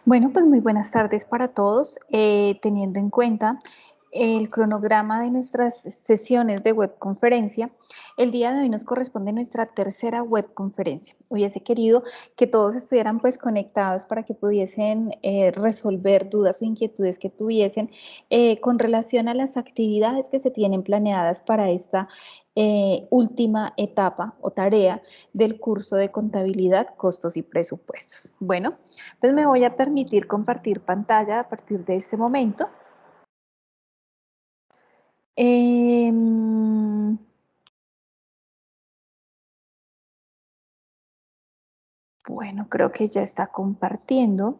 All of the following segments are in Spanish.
Bueno, pues muy buenas tardes para todos. Teniendo en cuenta el cronograma de nuestras sesiones de webconferencia, el día de hoy nos corresponde nuestra tercera webconferencia. Hubiese querido que todos estuvieran pues conectados para que pudiesen resolver dudas o inquietudes que tuviesen con relación a las actividades que se tienen planeadas para esta última etapa o tarea del curso de contabilidad, costos y presupuestos. Bueno, pues me voy a permitir compartir pantalla a partir de este momento. Eh, bueno, creo que ya está compartiendo.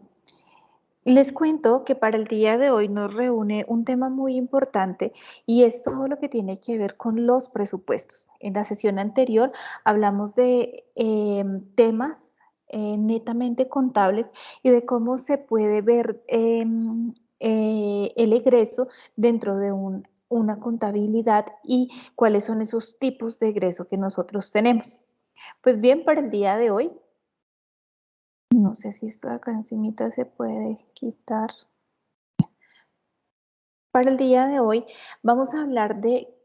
Les cuento que para el día de hoy nos reúne un tema muy importante y es todo lo que tiene que ver con los presupuestos. En la sesión anterior hablamos de temas netamente contables y de cómo se puede ver el egreso dentro de una contabilidad y cuáles son esos tipos de egreso que nosotros tenemos. Pues bien, para el día de hoy, no sé si esto de acá encimita se puede quitar. Para el día de hoy vamos a hablar de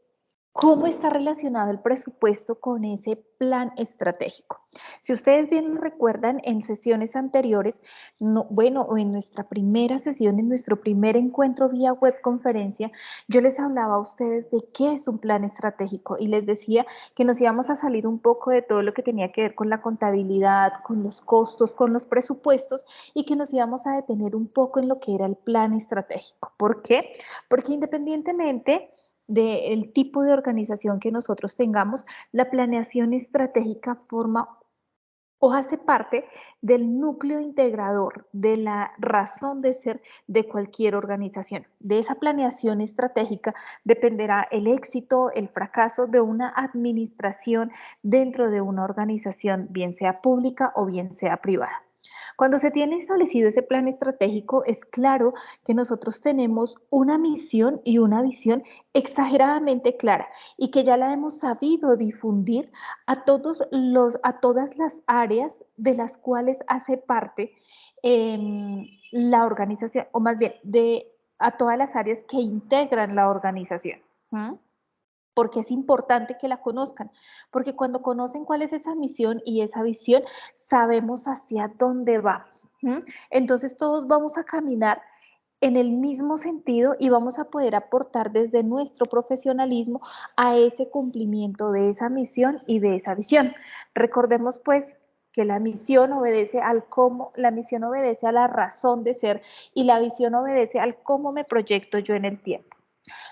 cómo está relacionado el presupuesto con ese plan estratégico. Si ustedes bien lo recuerdan, en sesiones anteriores, o en nuestra primera sesión, en nuestro primer encuentro vía webconferencia, yo les hablaba a ustedes de qué es un plan estratégico y les decía que nos íbamos a salir un poco de todo lo que tenía que ver con la contabilidad, con los costos, con los presupuestos y que nos íbamos a detener un poco en lo que era el plan estratégico. ¿Por qué? Porque independientemente del tipo de organización que nosotros tengamos, la planeación estratégica forma o hace parte del núcleo integrador, de la razón de ser de cualquier organización. De esa planeación estratégica dependerá el éxito, el fracaso de una administración dentro de una organización, bien sea pública o bien sea privada. Cuando se tiene establecido ese plan estratégico, es claro que nosotros tenemos una misión y una visión exageradamente clara y que ya la hemos sabido difundir a todas las áreas de las cuales hace parte la organización, o más bien a todas las áreas que integran la organización. ¿Mm? Porque es importante que la conozcan, porque cuando conocen cuál es esa misión y esa visión, sabemos hacia dónde vamos. ¿Mm? Entonces todos vamos a caminar en el mismo sentido y vamos a poder aportar desde nuestro profesionalismo a ese cumplimiento de esa misión y de esa visión. Recordemos pues que la misión obedece al cómo, la misión obedece a la razón de ser y la visión obedece al cómo me proyecto yo en el tiempo.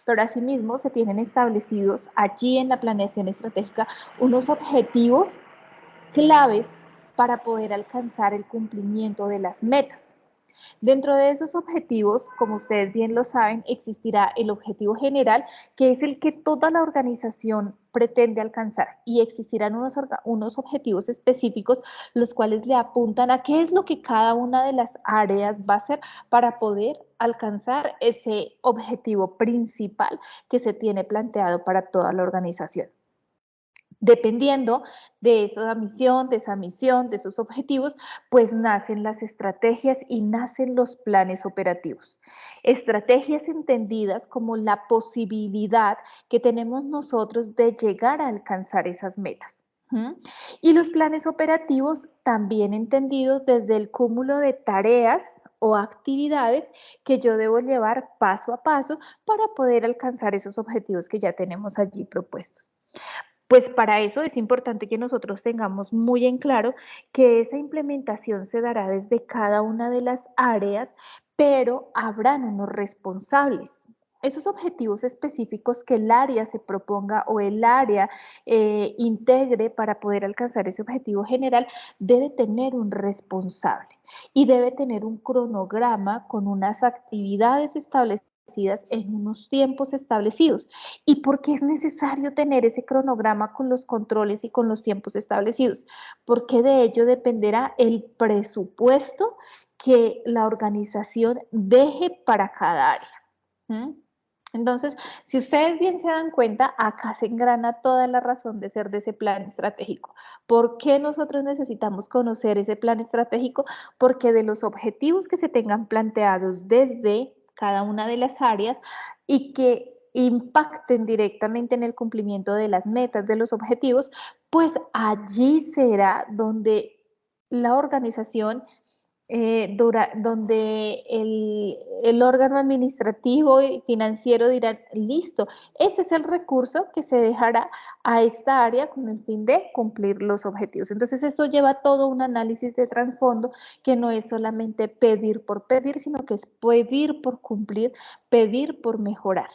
Pero asimismo se tienen establecidos allí en la planeación estratégica unos objetivos claves para poder alcanzar el cumplimiento de las metas. Dentro de esos objetivos, como ustedes bien lo saben, existirá el objetivo general, que es el que toda la organización pretende alcanzar, y existirán unos objetivos específicos, los cuales le apuntan a qué es lo que cada una de las áreas va a hacer para poder alcanzar ese objetivo principal que se tiene planteado para toda la organización. Dependiendo de esa misión, de esos objetivos, pues nacen las estrategias y nacen los planes operativos. Estrategias entendidas como la posibilidad que tenemos nosotros de llegar a alcanzar esas metas. ¿Mm? Y los planes operativos también entendidos desde el cúmulo de tareas o actividades que yo debo llevar paso a paso para poder alcanzar esos objetivos que ya tenemos allí propuestos. Pues para eso es importante que nosotros tengamos muy en claro que esa implementación se dará desde cada una de las áreas, pero habrán unos responsables. Esos objetivos específicos que el área se proponga o el área integre para poder alcanzar ese objetivo general debe tener un responsable y debe tener un cronograma con unas actividades establecidas en unos tiempos establecidos. ¿Y por qué es necesario tener ese cronograma con los controles y con los tiempos establecidos? Porque de ello dependerá el presupuesto que la organización deje para cada área. ¿Mm? Entonces, si ustedes bien se dan cuenta, acá se engrana toda la razón de ser de ese plan estratégico. ¿Por qué nosotros necesitamos conocer ese plan estratégico? Porque de los objetivos que se tengan planteados desde cada una de las áreas y que impacten directamente en el cumplimiento de las metas de los objetivos, pues allí será donde la organización donde el órgano administrativo y financiero dirá, listo, ese es el recurso que se dejará a esta área con el fin de cumplir los objetivos. Entonces, esto lleva todo un análisis de trasfondo que no es solamente pedir por pedir, sino que es pedir por cumplir, pedir por mejorar.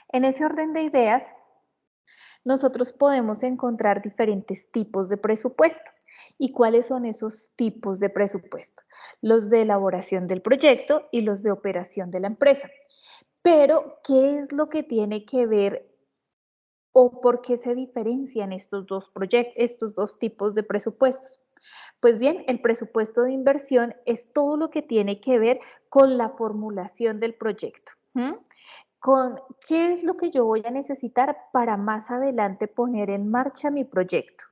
En ese orden de ideas, nosotros podemos encontrar diferentes tipos de presupuesto. ¿Y cuáles son esos tipos de presupuesto? Los de elaboración del proyecto y los de operación de la empresa. Pero, ¿qué es lo que tiene que ver o por qué se diferencian estos dos tipos de presupuestos? Pues bien, el presupuesto de inversión es todo lo que tiene que ver con la formulación del proyecto. Con qué es lo que yo voy a necesitar para más adelante poner en marcha mi proyecto.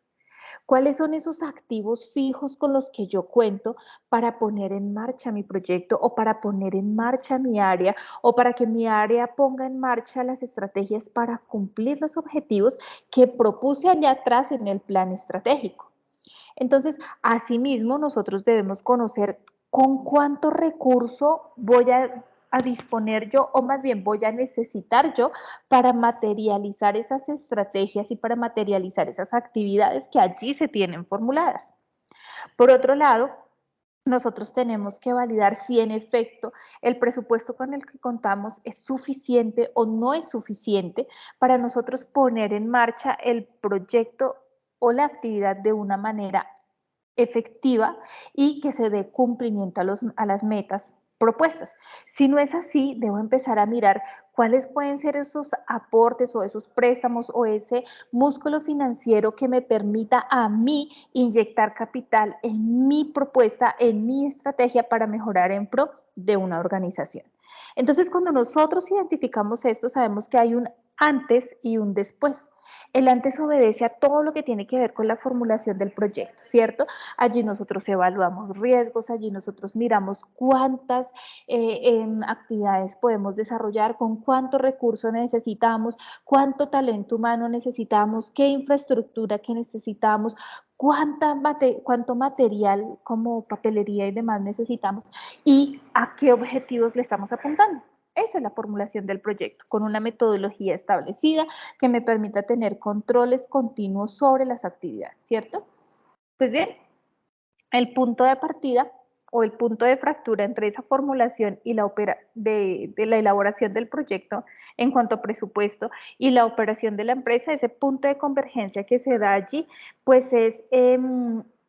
¿Cuáles son esos activos fijos con los que yo cuento para poner en marcha mi proyecto o para poner en marcha mi área o para que mi área ponga en marcha las estrategias para cumplir los objetivos que propuse allá atrás en el plan estratégico? Entonces, asimismo, nosotros debemos conocer con cuánto recurso voy a disponer yo, o más bien voy a necesitar yo para materializar esas estrategias y para materializar esas actividades que allí se tienen formuladas. Por otro lado, nosotros tenemos que validar si en efecto el presupuesto con el que contamos es suficiente o no es suficiente para nosotros poner en marcha el proyecto o la actividad de una manera efectiva y que se dé cumplimiento a las metas propuestas. Si no es así, debo empezar a mirar cuáles pueden ser esos aportes o esos préstamos o ese músculo financiero que me permita a mí inyectar capital en mi propuesta, en mi estrategia para mejorar en pro de una organización. Entonces, cuando nosotros identificamos esto, sabemos que hay un antes y un después. El antes obedece a todo lo que tiene que ver con la formulación del proyecto, ¿cierto? Allí nosotros evaluamos riesgos, allí nosotros miramos cuántas actividades podemos desarrollar, con cuánto recurso necesitamos, cuánto talento humano necesitamos, qué infraestructura que necesitamos, cuánto material como papelería y demás necesitamos y a qué objetivos le estamos apuntando. Esa es la formulación del proyecto, con una metodología establecida que me permita tener controles continuos sobre las actividades, ¿cierto? Pues bien, el punto de partida o el punto de fractura entre esa formulación y de la elaboración del proyecto en cuanto a presupuesto y la operación de la empresa, ese punto de convergencia que se da allí, pues es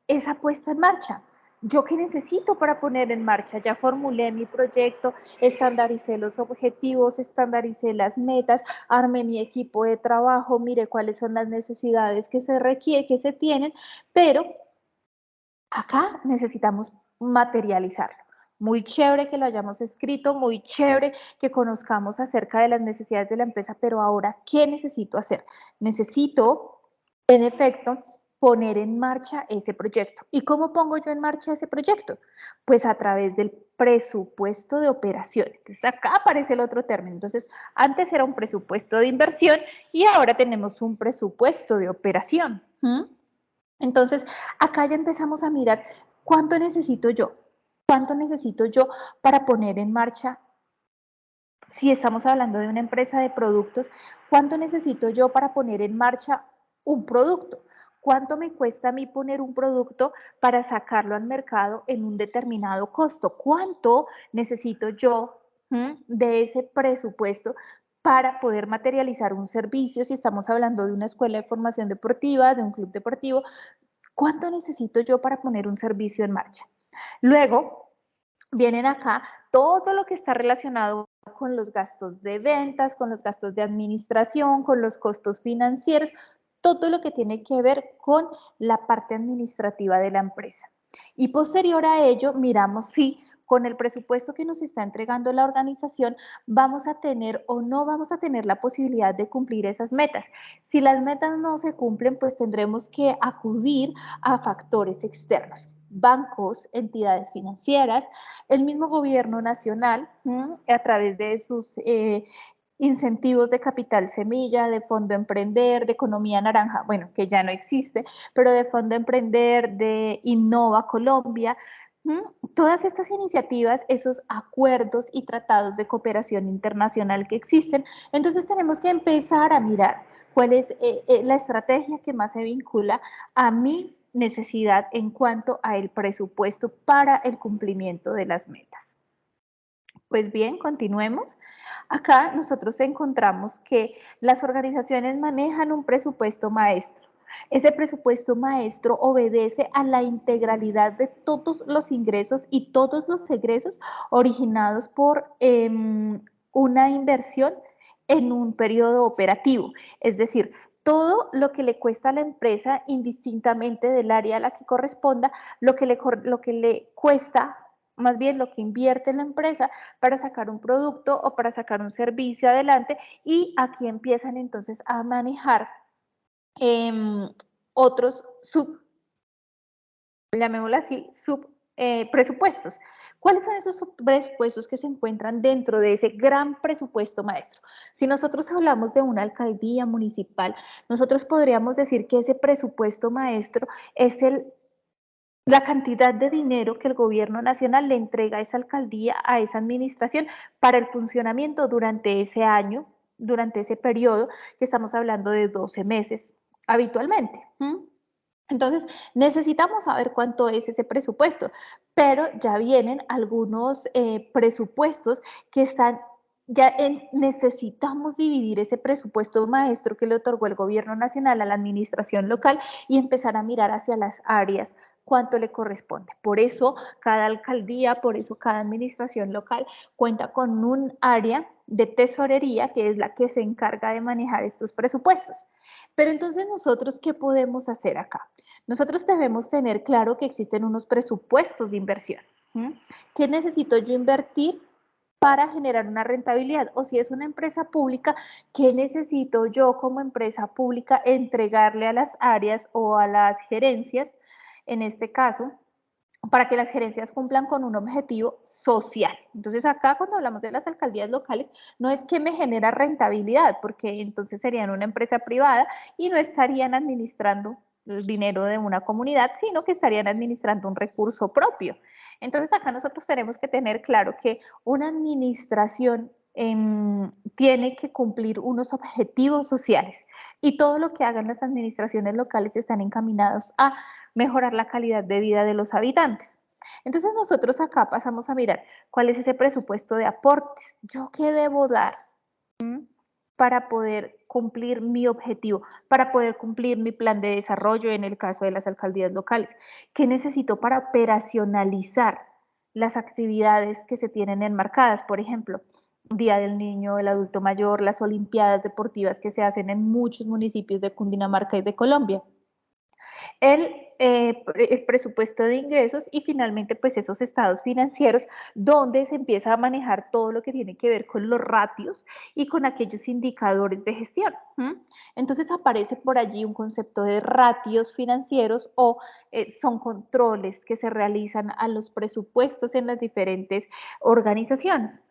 esa puesta en marcha. ¿Yo qué necesito para poner en marcha? Ya formulé mi proyecto, estandaricé los objetivos, estandaricé las metas, armé mi equipo de trabajo, mire cuáles son las necesidades que se requieren, que se tienen, pero acá necesitamos materializarlo. Muy chévere que lo hayamos escrito, muy chévere que conozcamos acerca de las necesidades de la empresa, pero ahora, ¿qué necesito hacer? Necesito, en efecto, poner en marcha ese proyecto. ¿Y cómo pongo yo en marcha ese proyecto? Pues a través del presupuesto de operación. Entonces, acá aparece el otro término. Entonces, antes era un presupuesto de inversión y ahora tenemos un presupuesto de operación. Entonces, acá ya empezamos a mirar cuánto necesito yo, cuánto necesito yo para poner en marcha, si estamos hablando de una empresa de productos, cuánto necesito yo para poner en marcha un producto, cuánto me cuesta a mí poner un producto para sacarlo al mercado en un determinado costo, cuánto necesito yo de ese presupuesto para poder materializar un servicio, si estamos hablando de una escuela de formación deportiva, de un club deportivo, ¿cuánto necesito yo para poner un servicio en marcha? Luego, vienen acá todo lo que está relacionado con los gastos de ventas, con los gastos de administración, con los costos financieros, todo lo que tiene que ver con la parte administrativa de la empresa. Y posterior a ello, miramos si con el presupuesto que nos está entregando la organización, vamos a tener o no vamos a tener la posibilidad de cumplir esas metas. Si las metas no se cumplen, pues tendremos que acudir a factores externos, bancos, entidades financieras, el mismo gobierno nacional, a través de sus incentivos de capital semilla, de Fondo Emprender, de Economía Naranja, bueno, que ya no existe, pero de Fondo Emprender, de Innova Colombia, todas estas iniciativas, esos acuerdos y tratados de cooperación internacional que existen, entonces tenemos que empezar a mirar cuál es la estrategia que más se vincula a mi necesidad en cuanto a el presupuesto para el cumplimiento de las metas. Pues bien, continuemos. Acá nosotros encontramos que las organizaciones manejan un presupuesto maestro. Ese presupuesto maestro obedece a la integralidad de todos los ingresos y todos los egresos originados por una inversión en un periodo operativo. Es decir, todo lo que le cuesta a la empresa, indistintamente del área a la que corresponda, lo que le cuesta, más bien lo que invierte en la empresa para sacar un producto o para sacar un servicio adelante, y aquí empiezan entonces a manejar otros llamémoslo así, presupuestos. ¿Cuáles son esos presupuestos que se encuentran dentro de ese gran presupuesto maestro? Si nosotros hablamos de una alcaldía municipal, nosotros podríamos decir que ese presupuesto maestro es la cantidad de dinero que el gobierno nacional le entrega a esa alcaldía, a esa administración, para el funcionamiento durante ese año, durante ese periodo, que estamos hablando de 12 meses habitualmente. Entonces, necesitamos saber cuánto es ese presupuesto, pero ya vienen algunos presupuestos que están, necesitamos dividir ese presupuesto maestro que le otorgó el gobierno nacional a la administración local y empezar a mirar hacia las áreas cuánto le corresponde. Por eso cada alcaldía, por eso cada administración local cuenta con un área de tesorería que es la que se encarga de manejar estos presupuestos. Pero entonces nosotros, ¿qué podemos hacer acá? Nosotros debemos tener claro que existen unos presupuestos de inversión. ¿Qué necesito yo invertir para generar una rentabilidad? O si es una empresa pública, ¿qué necesito yo como empresa pública entregarle a las áreas o a las gerencias, en este caso, para que las gerencias cumplan con un objetivo social? Entonces acá cuando hablamos de las alcaldías locales, no es que me genera rentabilidad, porque entonces serían una empresa privada y no estarían administrando el dinero de una comunidad, sino que estarían administrando un recurso propio. Entonces acá nosotros tenemos que tener claro que una administración tiene que cumplir unos objetivos sociales, y todo lo que hagan las administraciones locales están encaminados a mejorar la calidad de vida de los habitantes. Entonces nosotros acá pasamos a mirar cuál es ese presupuesto de aportes. ¿Yo qué debo dar para poder cumplir mi objetivo, para poder cumplir mi plan de desarrollo en el caso de las alcaldías locales? ¿Qué necesito para operacionalizar las actividades que se tienen enmarcadas? Por ejemplo, Día del Niño, el Adulto Mayor, las Olimpiadas Deportivas que se hacen en muchos municipios de Cundinamarca y de Colombia, el presupuesto de ingresos, y finalmente pues esos estados financieros donde se empieza a manejar todo lo que tiene que ver con los ratios y con aquellos indicadores de gestión. Entonces aparece por allí un concepto de ratios financieros, o son controles que se realizan a los presupuestos en las diferentes organizaciones.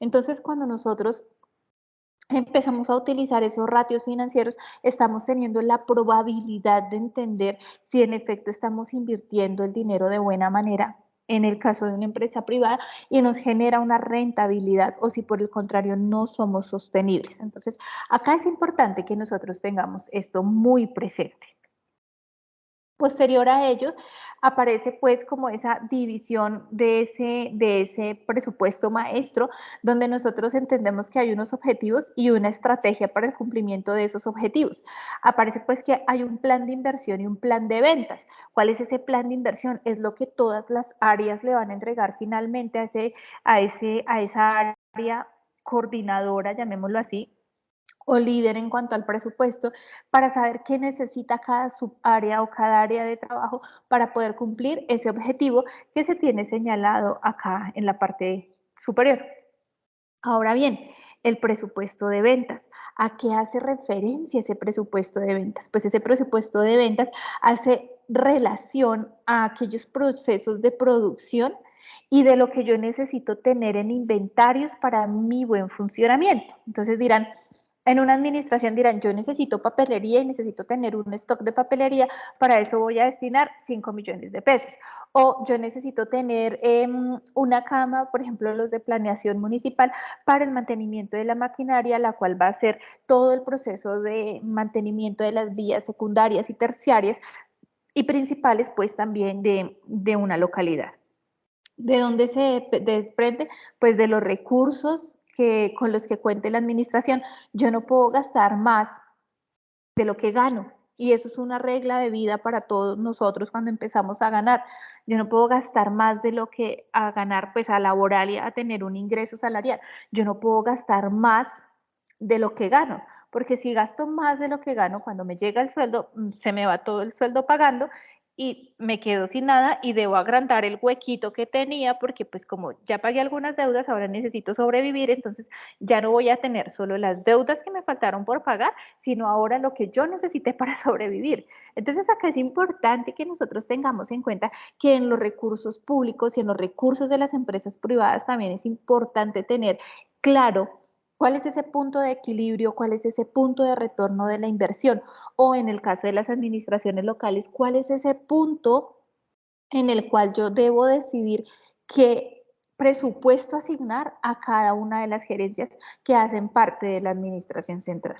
Entonces cuando nosotros empezamos a utilizar esos ratios financieros, estamos teniendo la probabilidad de entender si en efecto estamos invirtiendo el dinero de buena manera en el caso de una empresa privada y nos genera una rentabilidad, o si por el contrario no somos sostenibles. Entonces, acá es importante que nosotros tengamos esto muy presente. Posterior a ello, aparece pues como esa división de ese presupuesto maestro, donde nosotros entendemos que hay unos objetivos y una estrategia para el cumplimiento de esos objetivos. Aparece pues que hay un plan de inversión y un plan de ventas. ¿Cuál es ese plan de inversión? Es lo que todas las áreas le van a entregar finalmente a esa área coordinadora, llamémoslo así, o líder en cuanto al presupuesto para saber qué necesita cada subárea o cada área de trabajo para poder cumplir ese objetivo que se tiene señalado acá en la parte superior. Ahora bien, el presupuesto de ventas. ¿A qué hace referencia ese presupuesto de ventas? Pues ese presupuesto de ventas hace relación a aquellos procesos de producción y de lo que yo necesito tener en inventarios para mi buen funcionamiento. Entonces dirán, en una administración dirán, yo necesito papelería y necesito tener un stock de papelería, para eso voy a destinar 5 millones de pesos. O yo necesito tener una cama, por ejemplo, los de planeación municipal, para el mantenimiento de la maquinaria, la cual va a ser todo el proceso de mantenimiento de las vías secundarias y terciarias y principales, pues también de una localidad. ¿De dónde se desprende? Pues de los recursos con los que cuente la administración. Yo no puedo gastar más de lo que gano. Y eso es una regla de vida para todos nosotros cuando empezamos a ganar. Yo no puedo gastar más de lo que a ganar, pues a laboral y a tener un ingreso salarial. Yo no puedo gastar más de lo que gano, porque si gasto más de lo que gano, cuando me llega el sueldo, se me va todo el sueldo pagando y me quedo sin nada y debo agrandar el huequito que tenía porque pues como ya pagué algunas deudas, ahora necesito sobrevivir, entonces ya no voy a tener solo las deudas que me faltaron por pagar, sino ahora lo que yo necesité para sobrevivir. Entonces acá es importante que nosotros tengamos en cuenta que en los recursos públicos y en los recursos de las empresas privadas también es importante tener claro cuál es ese punto de equilibrio, cuál es ese punto de retorno de la inversión, o en el caso de las administraciones locales, cuál es ese punto en el cual yo debo decidir qué presupuesto asignar a cada una de las gerencias que hacen parte de la administración central.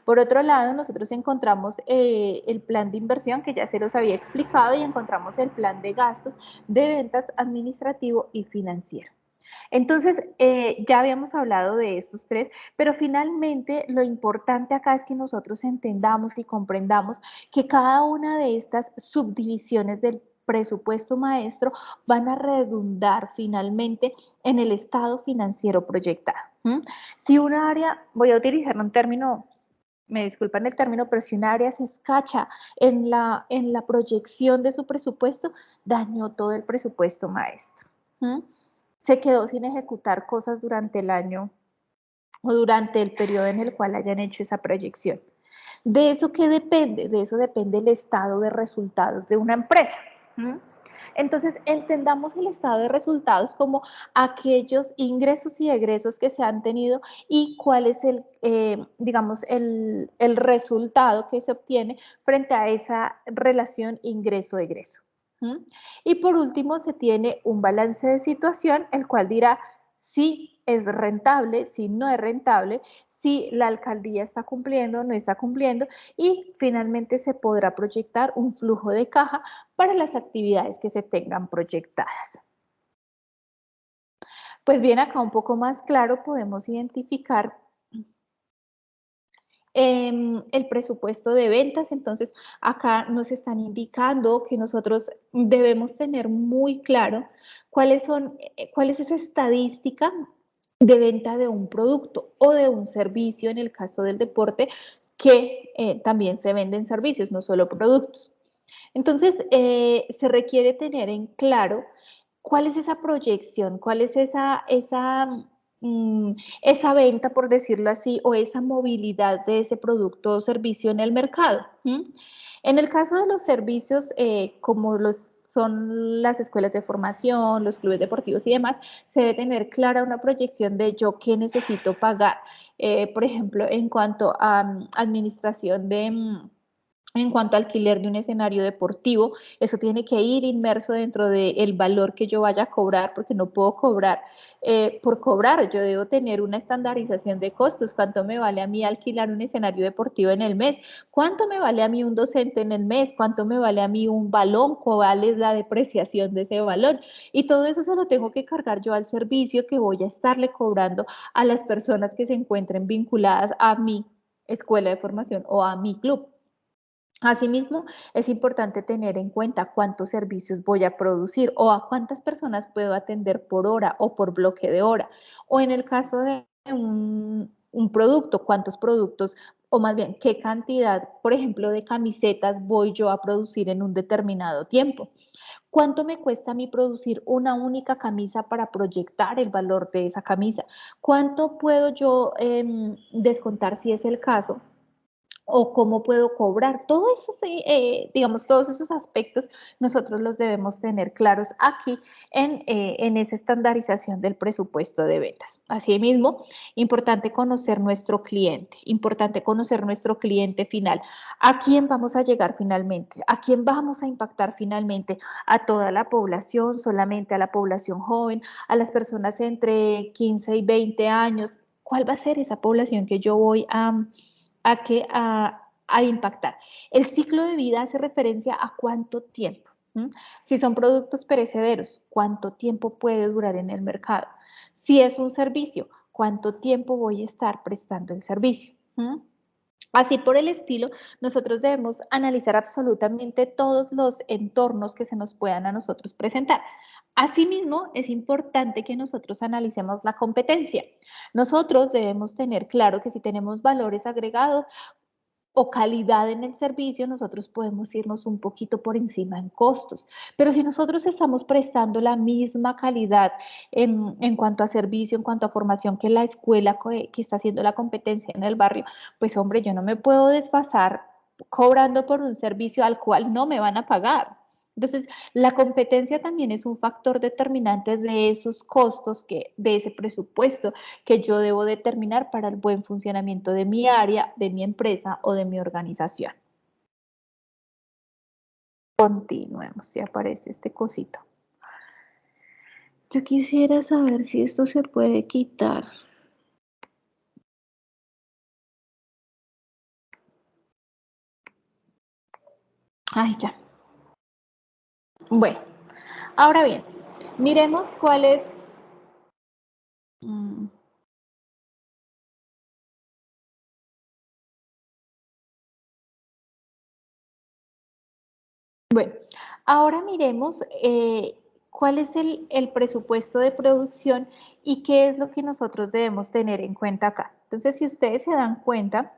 Por otro lado, nosotros encontramos el plan de inversión, que ya se los había explicado, y encontramos el plan de gastos de ventas administrativo y financiero. Entonces, ya habíamos hablado de estos tres, pero finalmente lo importante acá es que nosotros entendamos y comprendamos que cada una de estas subdivisiones del presupuesto maestro van a redundar finalmente en el estado financiero proyectado. Si una área, voy a utilizar un término, me disculpan el término, pero si un área se escacha en la proyección de su presupuesto, dañó todo el presupuesto maestro. Se quedó sin ejecutar cosas durante el año o durante el periodo en el cual hayan hecho esa proyección. ¿De eso qué depende? De eso depende el estado de resultados de una empresa. Entonces, entendamos el estado de resultados como aquellos ingresos y egresos que se han tenido y cuál es digamos, el resultado que se obtiene frente a esa relación ingreso-egreso. Y por último, se tiene un balance de situación, el cual dirá si es rentable, si no es rentable, si la alcaldía está cumpliendo o no está cumpliendo, y finalmente se podrá proyectar un flujo de caja para las actividades que se tengan proyectadas. Pues bien, acá un poco más claro podemos identificar el presupuesto de ventas. Entonces, acá nos están indicando que nosotros debemos tener muy claro cuál es esa estadística de venta de un producto o de un servicio, en el caso del deporte, que también se venden servicios, no solo productos. Entonces, se requiere tener en claro cuál es esa proyección, cuál es esa venta, por decirlo así, o esa movilidad de ese producto o servicio en el mercado. En el caso de los servicios, como son las escuelas de formación, los clubes deportivos y demás, se debe tener clara una proyección de yo qué necesito pagar. Por ejemplo, en cuanto a administración en cuanto a alquiler de un escenario deportivo, eso tiene que ir inmerso dentro del valor que yo vaya a cobrar, porque no puedo cobrar por cobrar, yo debo tener una estandarización de costos. ¿Cuánto me vale a mí alquilar un escenario deportivo en el mes? ¿Cuánto me vale a mí un docente en el mes? ¿Cuánto me vale a mí un balón? ¿Cuál es la depreciación de ese balón? Y todo eso se lo tengo que cargar yo al servicio que voy a estarle cobrando a las personas que se encuentren vinculadas a mi escuela de formación o a mi club. Asimismo, es importante tener en cuenta cuántos servicios voy a producir o a cuántas personas puedo atender por hora o por bloque de hora. O en el caso de un producto, cuántos productos, o más bien, qué cantidad, por ejemplo, de camisetas voy yo a producir en un determinado tiempo. ¿Cuánto me cuesta a mí producir una única camisa para proyectar el valor de esa camisa? ¿Cuánto puedo yo descontar si es el caso? ¿O cómo puedo cobrar? Todo eso, digamos, todos esos aspectos nosotros los debemos tener claros aquí en esa estandarización del presupuesto de ventas. Asimismo, importante conocer nuestro cliente final. ¿A quién vamos a llegar finalmente? ¿A quién vamos a impactar finalmente? ¿A toda la población, solamente a la población joven, a las personas entre 15 y 20 años? ¿Cuál va a ser esa población que yo voy a impactar? El ciclo de vida hace referencia a cuánto tiempo. Si son productos perecederos, ¿cuánto tiempo puede durar en el mercado? Si es un servicio, ¿cuánto tiempo voy a estar prestando el servicio? Así por el estilo, nosotros debemos analizar absolutamente todos los entornos que se nos puedan a nosotros presentar. Asimismo, es importante que nosotros analicemos la competencia. Nosotros debemos tener claro que si tenemos valores agregados, o calidad en el servicio, nosotros podemos irnos un poquito por encima en costos. Pero si nosotros estamos prestando la misma calidad en cuanto a servicio, en cuanto a formación que la escuela que está haciendo la competencia en el barrio, pues hombre, yo no me puedo desfasar cobrando por un servicio al cual no me van a pagar. Entonces, la competencia también es un factor determinante de esos costos, de ese presupuesto que yo debo determinar para el buen funcionamiento de mi área, de mi empresa o de mi organización. Continuemos, si aparece este cosito. Yo quisiera saber si esto se puede quitar. Ay, ya. Bueno, ahora bien, miremos cuál es... Bueno, ahora miremos cuál es el presupuesto de producción y qué es lo que nosotros debemos tener en cuenta acá. Entonces, si ustedes se dan cuenta,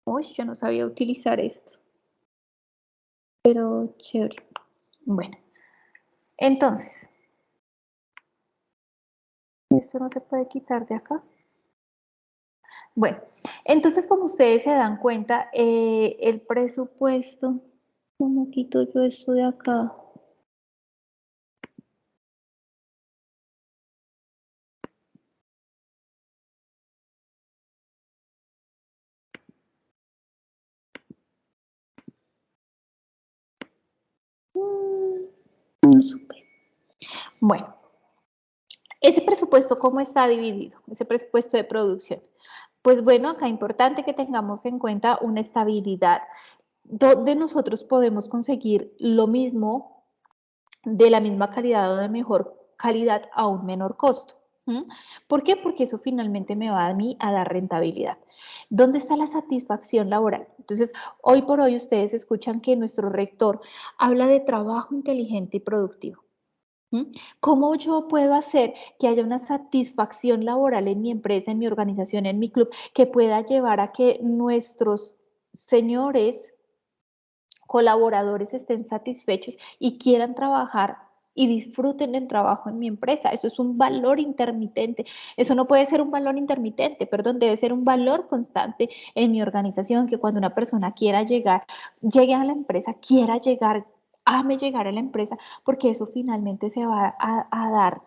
uy, yo no sabía utilizar esto, pero chévere. Bueno, entonces, esto no se puede quitar de acá. Bueno, entonces como ustedes se dan cuenta, el presupuesto, ¿cómo quito yo esto de acá? No supe. Bueno, ese presupuesto, ¿cómo está dividido? Ese presupuesto de producción. Pues bueno, acá es importante que tengamos en cuenta una estabilidad, donde nosotros podemos conseguir lo mismo de la misma calidad o de mejor calidad a un menor costo. ¿Por qué? Porque eso finalmente me va a mí a dar rentabilidad. ¿Dónde está la satisfacción laboral? Entonces, hoy por hoy ustedes escuchan que nuestro rector habla de trabajo inteligente y productivo. ¿Cómo yo puedo hacer que haya una satisfacción laboral en mi empresa, en mi organización, en mi club, que pueda llevar a que nuestros señores colaboradores estén satisfechos y quieran trabajar y disfruten el trabajo en mi empresa? Eso es un valor intermitente. Eso no puede ser un valor intermitente, perdón, debe ser un valor constante en mi organización, que cuando una persona quiera llegar, llegue a la empresa, quiera llegar, ame llegar a la empresa, porque eso finalmente se va a dar,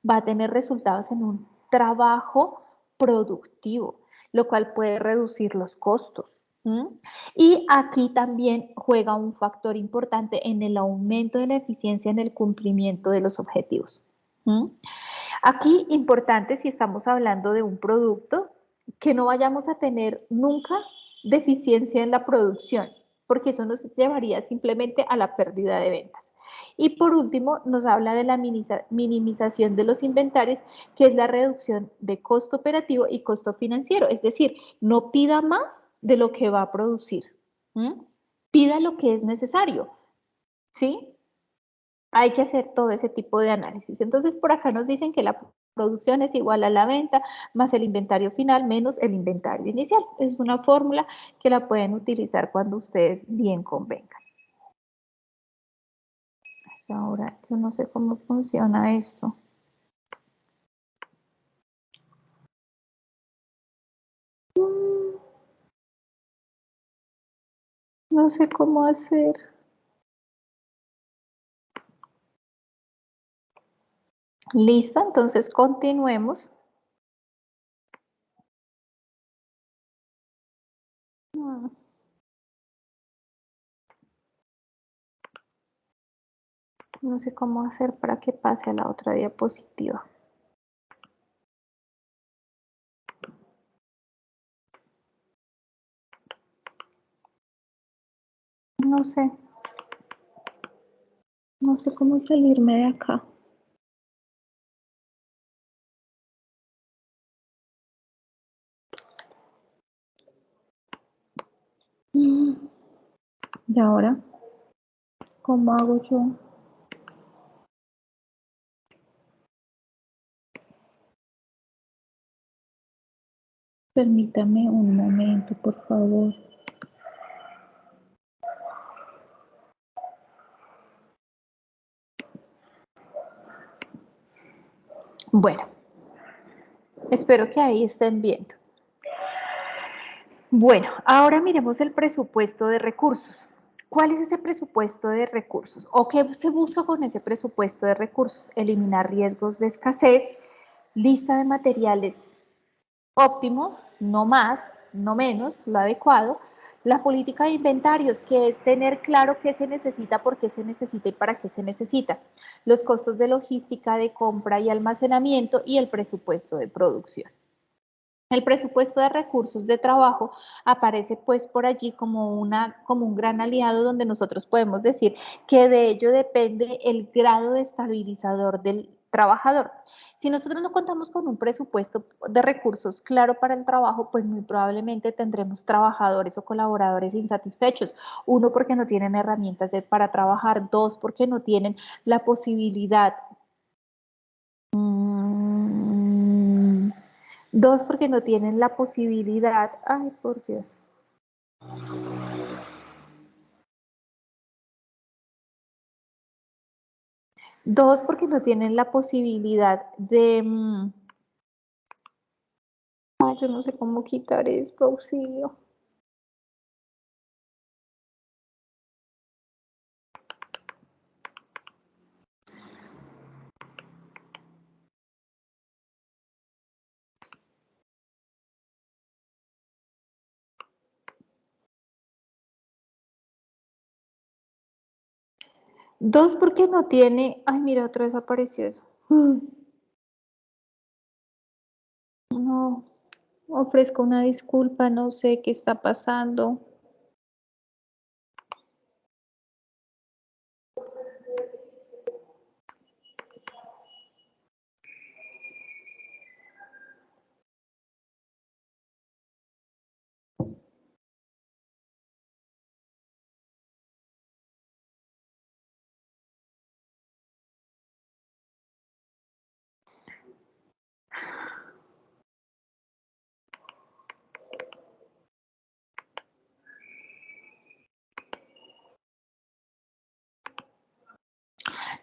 va a tener resultados en un trabajo productivo, lo cual puede reducir los costos. Y aquí también juega un factor importante en el aumento de la eficiencia en el cumplimiento de los objetivos. Aquí importante, si estamos hablando de un producto, que no vayamos a tener nunca deficiencia en la producción, porque eso nos llevaría simplemente a la pérdida de ventas. Y por último, nos habla de la minimización de los inventarios, que es la reducción de costo operativo y costo financiero. Es decir, no pida más de lo que va a producir. Pida lo que es necesario. ¿Sí? Hay que hacer todo ese tipo de análisis. Entonces, por acá nos dicen que la producción es igual a la venta más el inventario final menos el inventario inicial. Es una fórmula que la pueden utilizar cuando ustedes bien convengan. Ahora, yo no sé cómo funciona esto. No sé cómo hacer. Listo, entonces continuemos. No sé cómo hacer para que pase a la otra diapositiva. No sé. No sé cómo salirme de acá. ¿Y ahora? ¿Cómo hago yo? Permítame un momento, por favor. Bueno, espero que ahí estén viendo. Bueno, ahora miremos el presupuesto de recursos. ¿Cuál es ese presupuesto de recursos? ¿O qué se busca con ese presupuesto de recursos? Eliminar riesgos de escasez, lista de materiales óptimos, no más, no menos, lo adecuado. La política de inventarios, que es tener claro qué se necesita, por qué se necesita y para qué se necesita. Los costos de logística, de compra y almacenamiento y el presupuesto de producción. El presupuesto de recursos de trabajo aparece pues por allí como un gran aliado donde nosotros podemos decir que de ello depende el grado de estabilizador del trabajador. Si nosotros no contamos con un presupuesto de recursos claro para el trabajo, pues muy probablemente tendremos trabajadores o colaboradores insatisfechos. Uno, porque no tienen herramientas para trabajar. Dos, porque no tienen la posibilidad. Dos, porque no tienen la posibilidad. Ay, por Dios. Dos, porque no tienen la posibilidad de. Ay, yo no sé cómo quitar esto, auxilio. Dos, porque no tiene. Ay, mira, otra vez apareció eso. No, ofrezco una disculpa, no sé qué está pasando.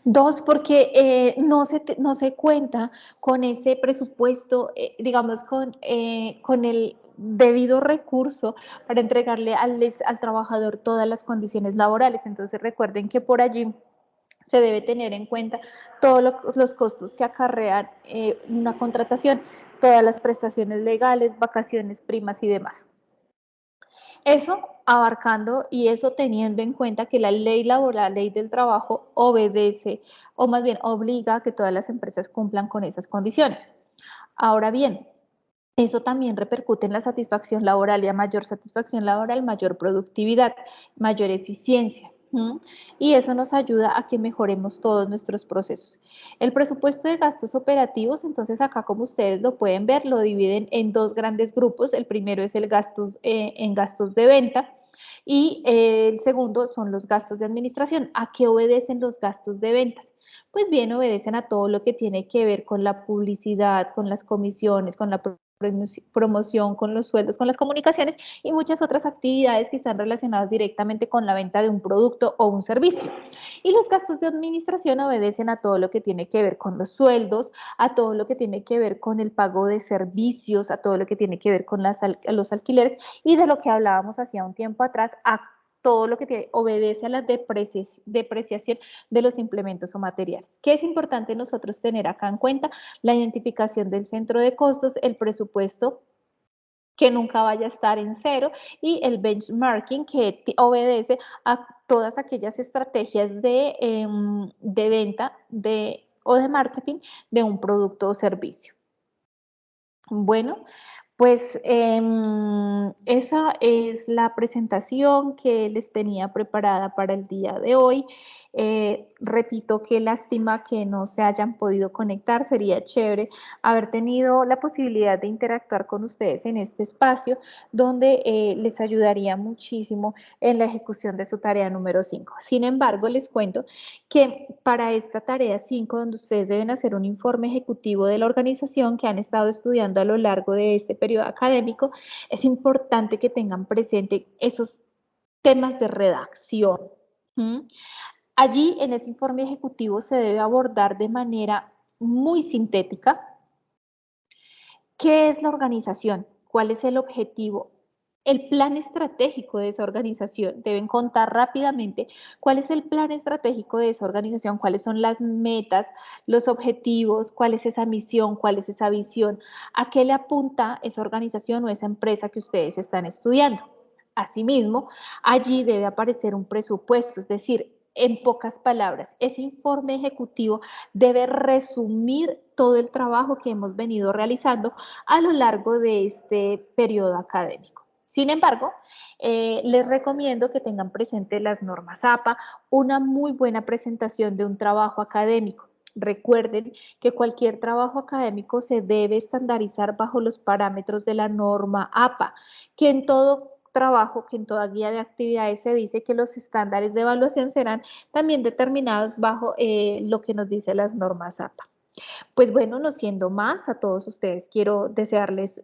Dos, porque no se cuenta con ese presupuesto, digamos, con el debido recurso para entregarle al trabajador todas las condiciones laborales. Entonces recuerden que por allí se debe tener en cuenta todos los costos que acarrean una contratación, todas las prestaciones legales, vacaciones, primas y demás. Eso abarcando y eso teniendo en cuenta que la ley laboral, ley del trabajo, obedece o más bien obliga a que todas las empresas cumplan con esas condiciones. Ahora bien, eso también repercute en la satisfacción laboral y a mayor satisfacción laboral, mayor productividad, mayor eficiencia. Y eso nos ayuda a que mejoremos todos nuestros procesos. El presupuesto de gastos operativos, entonces acá como ustedes lo pueden ver, lo dividen en dos grandes grupos. El primero es el gastos en gastos de venta y el segundo son los gastos de administración. ¿A qué obedecen los gastos de ventas? Pues bien, obedecen a todo lo que tiene que ver con la publicidad, con las comisiones, con la promoción, con los sueldos, con las comunicaciones y muchas otras actividades que están relacionadas directamente con la venta de un producto o un servicio. Y los gastos de administración obedecen a todo lo que tiene que ver con los sueldos, a todo lo que tiene que ver con el pago de servicios, a todo lo que tiene que ver con los alquileres y de lo que hablábamos hacía un tiempo atrás, a todo lo que obedece a la depreciación de los implementos o materiales. ¿Qué es importante nosotros tener acá en cuenta? La identificación del centro de costos, el presupuesto que nunca vaya a estar en cero y el benchmarking que obedece a todas aquellas estrategias de venta o de marketing de un producto o servicio. Bueno, pues esa es la presentación que les tenía preparada para el día de hoy. Repito, qué lástima que no se hayan podido conectar. Sería chévere haber tenido la posibilidad de interactuar con ustedes en este espacio donde les ayudaría muchísimo en la ejecución de su tarea número 5. Sin embargo, les cuento que para esta tarea 5, donde ustedes deben hacer un informe ejecutivo de la organización que han estado estudiando a lo largo de este periodo académico, es importante que tengan presente esos temas de redacción. ¿Mm? Allí, en ese informe ejecutivo, se debe abordar de manera muy sintética qué es la organización, cuál es el objetivo, el plan estratégico de esa organización. Deben contar rápidamente cuál es el plan estratégico de esa organización, cuáles son las metas, los objetivos, cuál es esa misión, cuál es esa visión, a qué le apunta esa organización o esa empresa que ustedes están estudiando. Asimismo, allí debe aparecer un presupuesto, es decir, en pocas palabras, ese informe ejecutivo debe resumir todo el trabajo que hemos venido realizando a lo largo de este periodo académico. Sin embargo, les recomiendo que tengan presente las normas APA, una muy buena presentación de un trabajo académico. Recuerden que cualquier trabajo académico se debe estandarizar bajo los parámetros de la norma APA, que en todo trabajo, que en toda guía de actividades se dice que los estándares de evaluación serán también determinados bajo lo que nos dice las normas APA. Pues bueno, no siendo más, a todos ustedes quiero desearles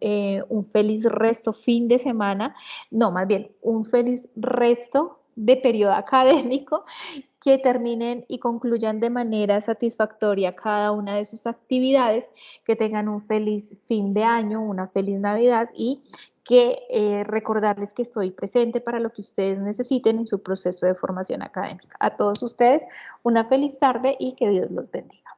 un feliz resto fin de semana, no, más bien un feliz resto de periodo académico, que terminen y concluyan de manera satisfactoria cada una de sus actividades, que tengan un feliz fin de año, una feliz Navidad y que recordarles que estoy presente para lo que ustedes necesiten en su proceso de formación académica. A todos ustedes, una feliz tarde y que Dios los bendiga.